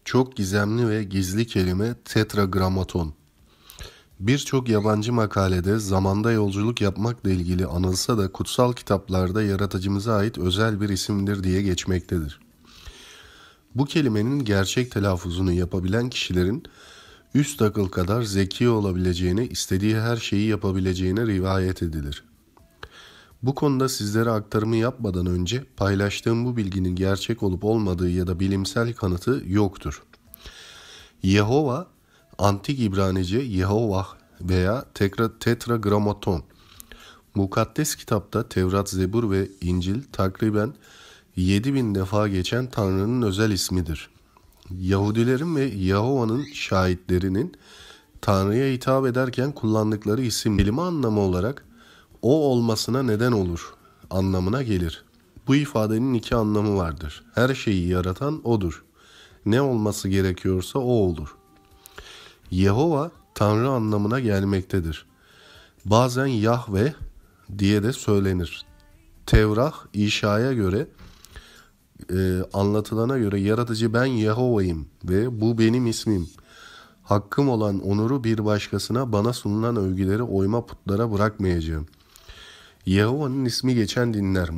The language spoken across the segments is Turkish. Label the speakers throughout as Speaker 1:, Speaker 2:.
Speaker 1: Çok gizemli ve gizli kelime tetragramaton. Birçok yabancı makalede zamanda yolculuk yapmakla ilgili anılsa da kutsal kitaplarda yaratıcımıza ait özel bir isimdir diye geçmektedir. Bu kelimenin gerçek telaffuzunu yapabilen kişilerin üst akıl kadar zeki olabileceğini, istediği her şeyi yapabileceğine rivayet edilir. Bu konuda sizlere aktarımı yapmadan önce paylaştığım bu bilginin gerçek olup olmadığı ya da bilimsel kanıtı yoktur. Yehova, Antik İbranice Yehovah veya tetragramaton. Mukaddes kitapta Tevrat, Zebur ve İncil takriben 7.000 defa geçen Tanrı'nın özel ismidir. Yahudilerin ve Yehova'nın şahitlerinin Tanrı'ya hitap ederken kullandıkları isim kelime anlamı olarak o olmasına neden olur anlamına gelir. Bu ifadenin iki anlamı vardır. Her şeyi yaratan O'dur. Ne olması gerekiyorsa O olur. Yehova Tanrı anlamına gelmektedir. Bazen Yahve diye de söylenir. Tevrah, İşa'ya göre anlatılana göre yaratıcı ben Yehova'yım ve bu benim ismim. Hakkım olan onuru bir başkasına bana sunulan övgüleri oyma putlara bırakmayacağım. Yehova'nın ismi geçen dinler.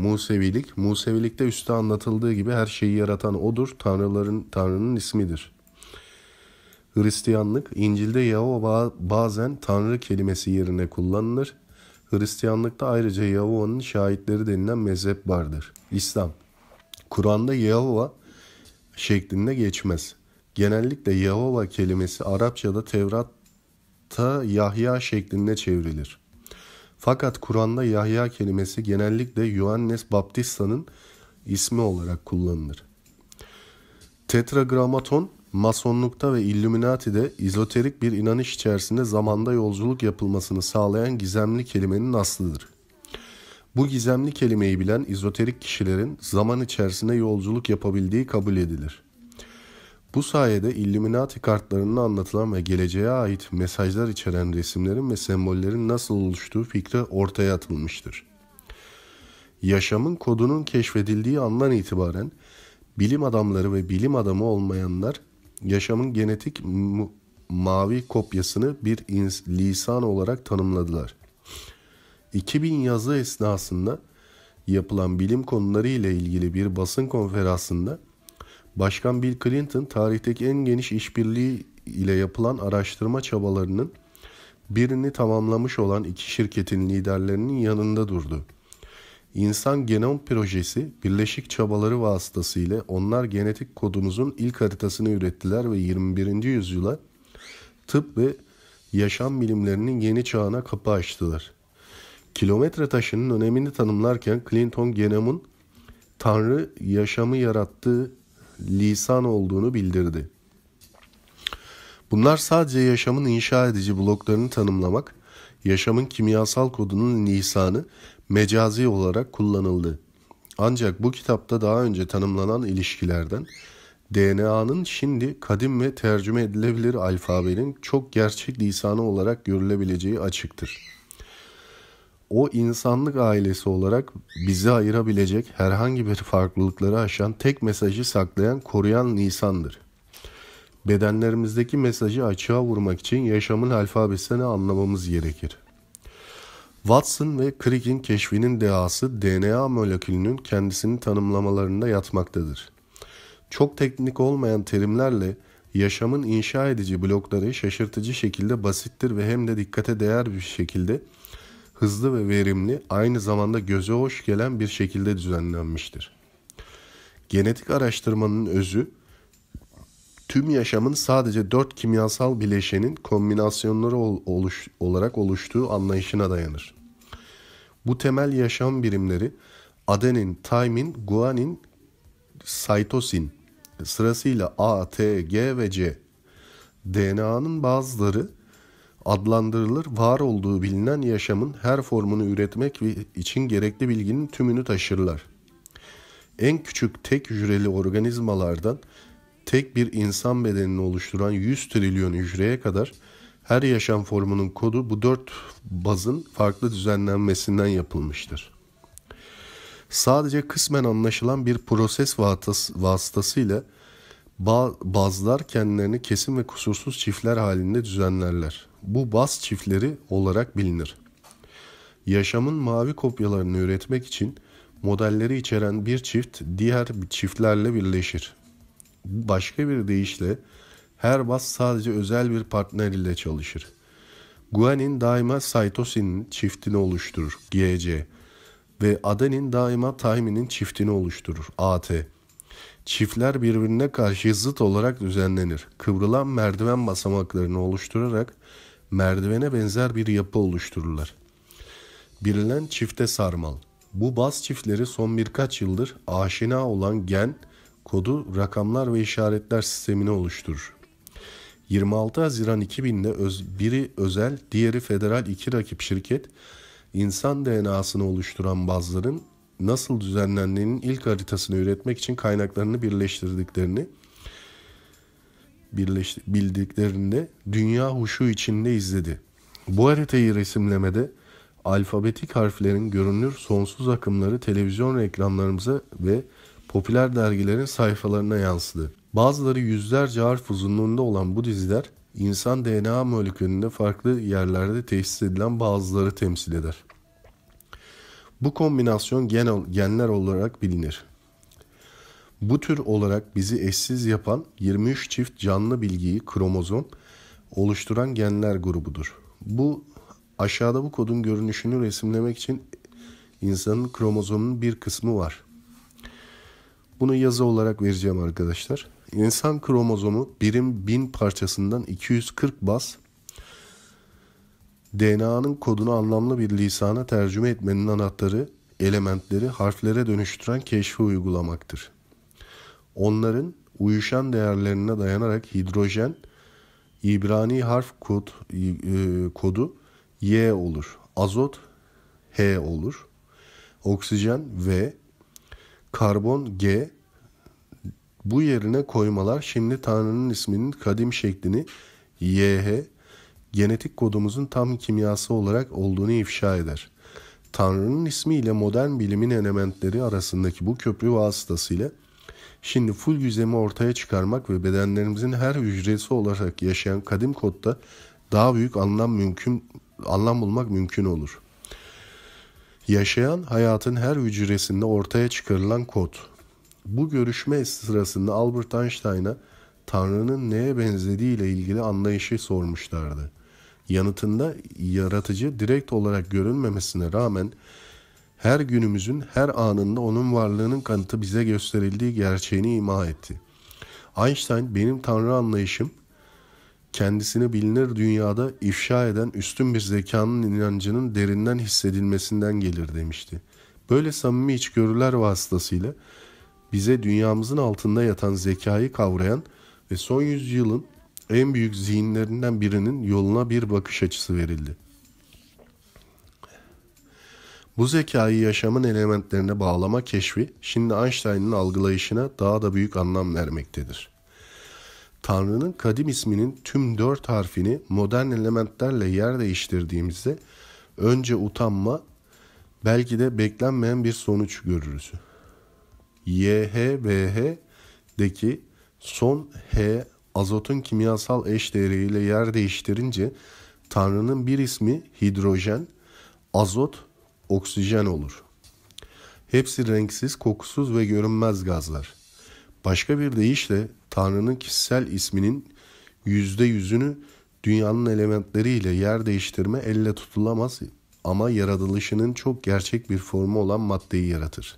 Speaker 1: Musevilikte üstte anlatıldığı gibi her şeyi yaratan O'dur, Tanrı'nın ismidir. Hristiyanlık, İncil'de Yehova bazen Tanrı kelimesi yerine kullanılır. Hristiyanlıkta ayrıca Yehova'nın şahitleri denilen mezhep vardır. İslam, Kur'an'da Yehova şeklinde geçmez. Genellikle Yehova kelimesi Arapçada Tevrat'ta Yahya şeklinde çevrilir. Fakat Kur'an'da Yahya kelimesi genellikle Yohannes Baptista'nın ismi olarak kullanılır. Tetragramaton, Masonlukta ve İllüminati'de izoterik bir inanış içerisinde zamanda yolculuk yapılmasını sağlayan gizemli kelimenin aslıdır. Bu gizemli kelimeyi bilen izoterik kişilerin zaman içerisinde yolculuk yapabildiği kabul edilir. Bu sayede İllüminati kartlarında anlatılan ve geleceğe ait mesajlar içeren resimlerin ve sembollerin nasıl oluştuğu fikri ortaya atılmıştır. Yaşamın kodunun keşfedildiği andan itibaren bilim adamları ve bilim adamı olmayanlar yaşamın genetik mavi kopyasını bir lisan olarak tanımladılar. 2000 yazı esnasında yapılan bilim konuları ile ilgili bir basın konferansında Başkan Bill Clinton tarihteki en geniş işbirliği ile yapılan araştırma çabalarının birini tamamlamış olan iki şirketin liderlerinin yanında durdu. İnsan Genom Projesi birleşik çabaları vasıtasıyla onlar genetik kodumuzun ilk haritasını ürettiler ve 21. yüzyıla tıp ve yaşam bilimlerinin yeni çağına kapı açtılar. Kilometre taşının önemini tanımlarken Clinton genomun Tanrı yaşamı yarattığı lisan olduğunu bildirdi. Bunlar sadece yaşamın inşa edici bloklarını tanımlamak, yaşamın kimyasal kodunun lisanı mecazi olarak kullanıldı. Ancak bu kitapta daha önce tanımlanan ilişkilerden DNA'nın şimdi kadim ve tercüme edilebilir alfabenin çok gerçek lisanı olarak görülebileceği açıktır. O insanlık ailesi olarak bizi ayırabilecek herhangi bir farklılıkları aşan tek mesajı saklayan koruyan lisandır. Bedenlerimizdeki mesajı açığa vurmak için yaşamın alfabesini anlamamız gerekir. Watson ve Crick'in keşfinin dehası DNA molekülünün kendisini tanımlamalarında yatmaktadır. Çok teknik olmayan terimlerle yaşamın inşa edici blokları şaşırtıcı şekilde basittir ve hem de dikkate değer bir şekilde hızlı ve verimli, aynı zamanda göze hoş gelen bir şekilde düzenlenmiştir. Genetik araştırmanın özü, tüm yaşamın sadece 4 kimyasal bileşenin kombinasyonları olarak oluştuğu anlayışına dayanır. Bu temel yaşam birimleri adenin, timin, guanin, sitosin sırasıyla A, T, G ve C. DNA'nın bazıları adlandırılır, var olduğu bilinen yaşamın her formunu üretmek için gerekli bilginin tümünü taşırlar. En küçük tek hücreli organizmalardan tek bir insan bedenini oluşturan 100 trilyon hücreye kadar her yaşam formunun kodu bu 4 bazın farklı düzenlenmesinden yapılmıştır. Sadece kısmen anlaşılan bir proses vasıtasıyla Bazlar kendilerini kesin ve kusursuz çiftler halinde düzenlerler. Bu baz çiftleri olarak bilinir. Yaşamın mavi kopyalarını üretmek için modelleri içeren bir çift diğer çiftlerle birleşir. Başka bir deyişle her baz sadece özel bir partner ile çalışır. Guanin daima sitosinin çiftini oluşturur, GC, ve adenin daima thyminin çiftini oluşturur, AT. Çiftler birbirine karşı zıt olarak düzenlenir. Kıvrılan merdiven basamaklarını oluşturarak merdivene benzer bir yapı oluştururlar. Bilinen çifte sarmal. Bu baz çiftleri son birkaç yıldır aşina olan gen, kodu, rakamlar ve işaretler sistemini oluşturur. 26 Haziran 2000'de biri özel, diğeri federal iki rakip şirket, insan DNA'sını oluşturan bazların nasıl düzenlendiğinin ilk haritasını üretmek için kaynaklarını bildiklerinde dünya huşu içinde izledi. Bu haritayı resimlemede alfabetik harflerin görünür sonsuz akımları televizyon reklamlarımıza ve popüler dergilerin sayfalarına yansıdı. Bazıları yüzlerce harf uzunluğunda olan bu diziler insan DNA molekülünde farklı yerlerde tesis edilen bazıları temsil eder. Bu kombinasyon genler olarak bilinir. Bu tür olarak bizi eşsiz yapan 23 çift canlı bilgiyi kromozom oluşturan genler grubudur. Aşağıda bu kodun görünüşünü resimlemek için insanın kromozomunun bir kısmı var. Bunu yazı olarak vereceğim arkadaşlar. İnsan kromozomu birim 1000 parçasından 240 baz, DNA'nın kodunu anlamlı bir lisana tercüme etmenin anahtarı, elementleri harflere dönüştüren keşfi uygulamaktır. Onların uyuşan değerlerine dayanarak hidrojen, İbrani harf kodu Y olur, azot H olur, oksijen V, karbon G. Bu yerine koymalar şimdi Tanrı'nın isminin kadim şeklini YH, genetik kodumuzun tam kimyası olarak olduğunu ifşa eder. Tanrı'nın ismiyle modern bilimin elementleri arasındaki bu köprü vasıtasıyla şimdi full gizemi ortaya çıkarmak ve bedenlerimizin her hücresi olarak yaşayan kadim kodda daha büyük anlam bulmak mümkün olur. Yaşayan hayatın her hücresinde ortaya çıkarılan kod. Bu görüşme sırasında Albert Einstein'a Tanrı'nın neye benzediği ile ilgili anlayışı sormuşlardı. Yanıtında yaratıcı direkt olarak görünmemesine rağmen her günümüzün her anında onun varlığının kanıtı bize gösterildiği gerçeğini ima etti. Einstein, benim Tanrı anlayışım kendisini bilinir dünyada ifşa eden üstün bir zekanın inancının derinden hissedilmesinden gelir demişti. Böyle samimi içgörüler vasıtasıyla bize dünyamızın altında yatan zekayı kavrayan ve son yüzyılın en büyük zihinlerinden birinin yoluna bir bakış açısı verildi. Bu zekayı yaşamın elementlerine bağlama keşfi şimdi Einstein'ın algılayışına daha da büyük anlam vermektedir. Tanrı'nın kadim isminin tüm 4 harfini modern elementlerle yer değiştirdiğimizde önce utanma, belki de beklenmeyen bir sonuç görürüz. YHBH'deki son H azotun kimyasal eşdeğeriyle yer değiştirince Tanrı'nın bir ismi hidrojen, azot, oksijen olur. Hepsi renksiz, kokusuz ve görünmez gazlar. Başka bir deyişle Tanrı'nın kişisel isminin %100'ünü dünyanın elementleriyle yer değiştirme elle tutulamaz ama yaratılışının çok gerçek bir formu olan maddeyi yaratır.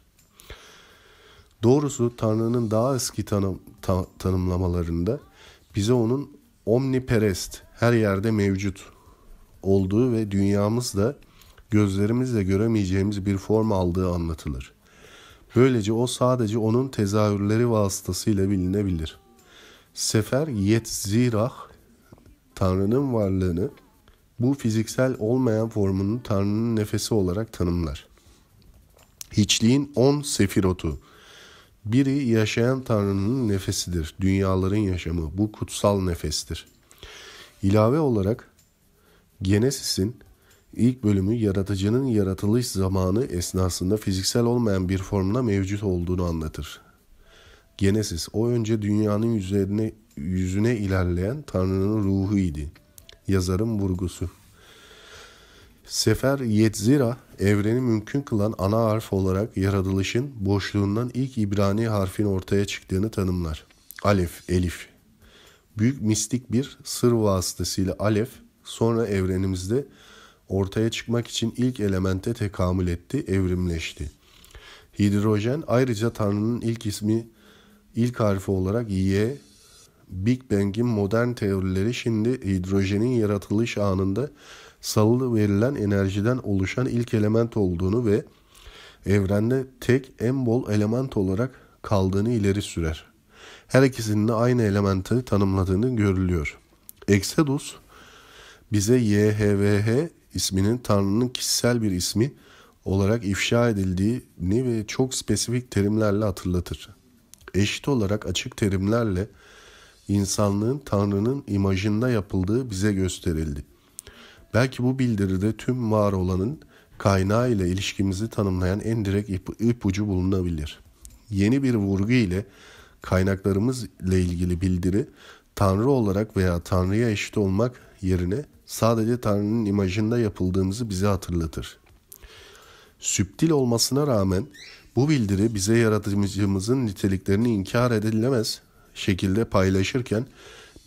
Speaker 1: Doğrusu Tanrı'nın daha eski tanımlamalarında bize onun omniperest, her yerde mevcut olduğu ve dünyamızda gözlerimizle göremeyeceğimiz bir form aldığı anlatılır. Böylece o sadece onun tezahürleri vasıtasıyla bilinebilir. Sefer Yetzirah, Tanrı'nın varlığını bu fiziksel olmayan formunu Tanrı'nın nefesi olarak tanımlar. Hiçliğin 10 sefirotu. Biri yaşayan Tanrı'nın nefesidir. Dünyaların yaşamı. Bu kutsal nefestir. İlave olarak Genesis'in ilk bölümü yaratıcının yaratılış zamanı esnasında fiziksel olmayan bir formda mevcut olduğunu anlatır. Genesis, o önce dünyanın yüzüne ilerleyen Tanrı'nın ruhu idi. Yazarın vurgusu. Sefer Yetzira, evreni mümkün kılan ana harf olarak yaratılışın boşluğundan ilk İbrani harfin ortaya çıktığını tanımlar. Alef, Elif. Büyük mistik bir sır vasıtasıyla Alef, sonra evrenimizde ortaya çıkmak için ilk elemente tekamül etti, evrimleşti. Hidrojen ayrıca Tanrı'nın ilk harfi olarak Y. Big Bang'in modern teorileri şimdi hidrojenin yaratılış anında salı verilen enerjiden oluşan ilk element olduğunu ve evrende tek en bol element olarak kaldığını ileri sürer. Her ikisinin de aynı elementi tanımladığını görülüyor. Exodus bize YHVH isminin Tanrı'nın kişisel bir ismi olarak ifşa edildiğini ve çok spesifik terimlerle hatırlatır. Eşit olarak açık terimlerle insanlığın Tanrı'nın imajında yapıldığı bize gösterildi. Belki bu bildiride tüm var olanın kaynağı ile ilişkimizi tanımlayan en direkt ipucu bulunabilir. Yeni bir vurgu ile kaynaklarımız ile ilgili bildiri, Tanrı olarak veya Tanrı'ya eşit olmak yerine sadece Tanrı'nın imajında yapıldığımızı bize hatırlatır. Süptil olmasına rağmen bu bildiri bize yaratıcımızın niteliklerini inkar edilemez şekilde paylaşırken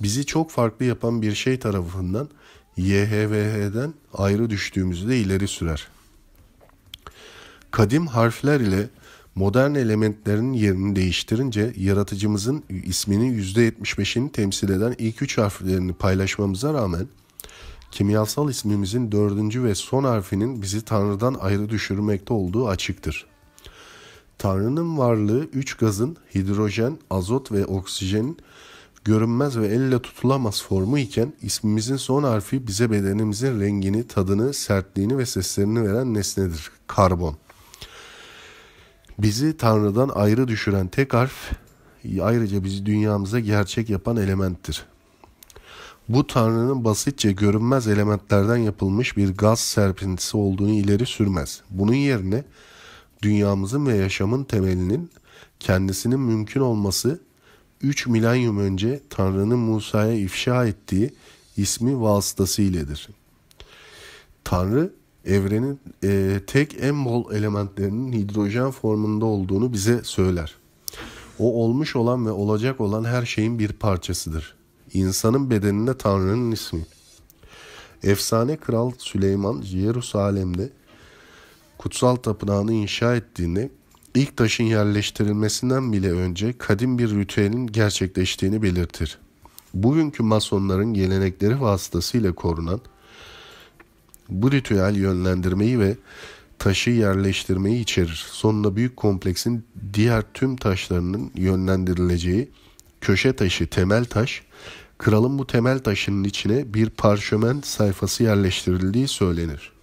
Speaker 1: bizi çok farklı yapan bir şey tarafından YHVH'den ayrı düştüğümüzü de ileri sürer. Kadim harfler ile modern elementlerin yerini değiştirince yaratıcımızın isminin %75'ini temsil eden ilk 3 harflerini paylaşmamıza rağmen kimyasal ismimizin 4. ve son harfinin bizi Tanrı'dan ayrı düşürmekte olduğu açıktır. Tanrı'nın varlığı 3 gazın hidrojen, azot ve oksijenin görünmez ve elle tutulamaz formu iken ismimizin son harfi bize bedenimizin rengini, tadını, sertliğini ve seslerini veren nesnedir. Karbon. Bizi Tanrı'dan ayrı düşüren tek harf, ayrıca bizi dünyamıza gerçek yapan elementtir. Bu Tanrı'nın basitçe görünmez elementlerden yapılmış bir gaz serpintisi olduğunu ileri sürmez. Bunun yerine dünyamızın ve yaşamın temelinin kendisinin mümkün olması 3 milenyum önce Tanrı'nın Musa'ya ifşa ettiği ismi vasıtasıyledir. Tanrı evrenin tek en bol elementlerinin hidrojen formunda olduğunu bize söyler. O olmuş olan ve olacak olan her şeyin bir parçasıdır. İnsanın bedeninde Tanrı'nın ismi. Efsane Kral Süleyman Yerusalem'de kutsal tapınağını inşa ettiğinde ilk taşın yerleştirilmesinden bile önce kadim bir ritüelin gerçekleştiğini belirtir. Bugünkü masonların gelenekleri vasıtasıyla korunan bu ritüel yönlendirmeyi ve taşı yerleştirmeyi içerir. Sonunda büyük kompleksin diğer tüm taşlarının yönlendirileceği köşe taşı, temel taş, kralın bu temel taşının içine bir parşömen sayfası yerleştirildiği söylenir.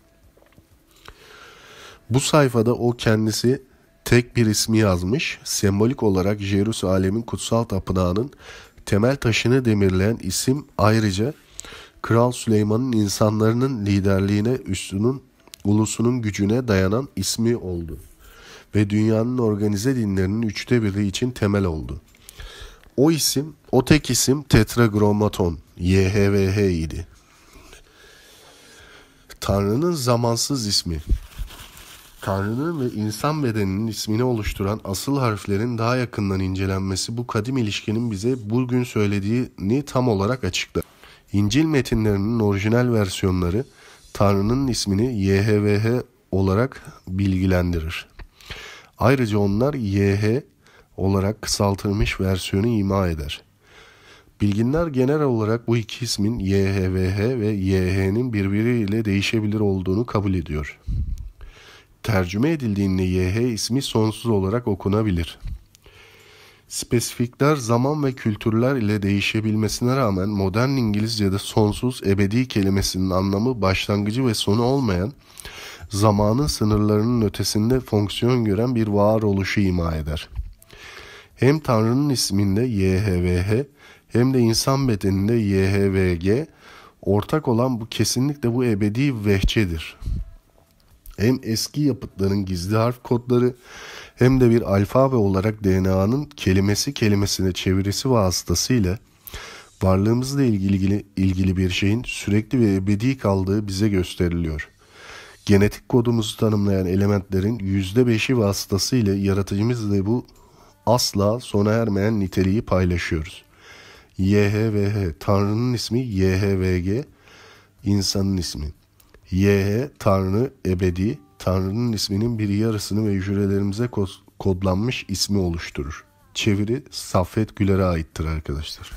Speaker 1: Bu sayfada o kendisi tek bir ismi yazmış, sembolik olarak Jerusalem'in kutsal tapınağının temel taşını demirleyen isim ayrıca Kral Süleyman'ın insanların liderliğine, ulusunun gücüne dayanan ismi oldu. Ve dünyanın organize dinlerinin 1/3 için temel oldu. O tek isim Tetragrammaton, YHVH idi. Tanrı'nın zamansız ismi. Tanrı'nın ve insan bedeninin ismini oluşturan asıl harflerin daha yakından incelenmesi bu kadim ilişkinin bize bugün söylediğini tam olarak açıklar. İncil metinlerinin orijinal versiyonları Tanrı'nın ismini YHVH olarak bilgilendirir. Ayrıca onlar YH olarak kısaltılmış versiyonu ima eder. Bilginler genel olarak bu iki ismin YHVH ve YH'nin birbiriyle değişebilir olduğunu kabul ediyor. Tercüme edildiğinde YH ismi sonsuz olarak okunabilir. Spesifikler zaman ve kültürler ile değişebilmesine rağmen modern İngilizce'de sonsuz, ebedi kelimesinin anlamı başlangıcı ve sonu olmayan, zamanın sınırlarının ötesinde fonksiyon gören bir varoluşu ima eder. Hem Tanrı'nın isminde YHVH hem de insan bedeninde YHVG ortak olan bu kesinlikle bu ebedi vehçedir. Hem eski yapıtların gizli harf kodları hem de bir alfabe olarak DNA'nın kelimesi kelimesine çevirisi vasıtasıyla varlığımızla ilgili bir şeyin sürekli ve ebedi kaldığı bize gösteriliyor. Genetik kodumuzu tanımlayan elementlerin %5'i vasıtasıyla yaratıcımızla bu asla sona ermeyen niteliği paylaşıyoruz. YHVH, Tanrı'nın ismi YHVG, insanın ismi. YH, Tanrı, ebedi, Tanrı'nın isminin bir yarısını ve hücrelerimize kodlanmış ismi oluşturur. Çeviri Saffet Güler'e aittir arkadaşlar.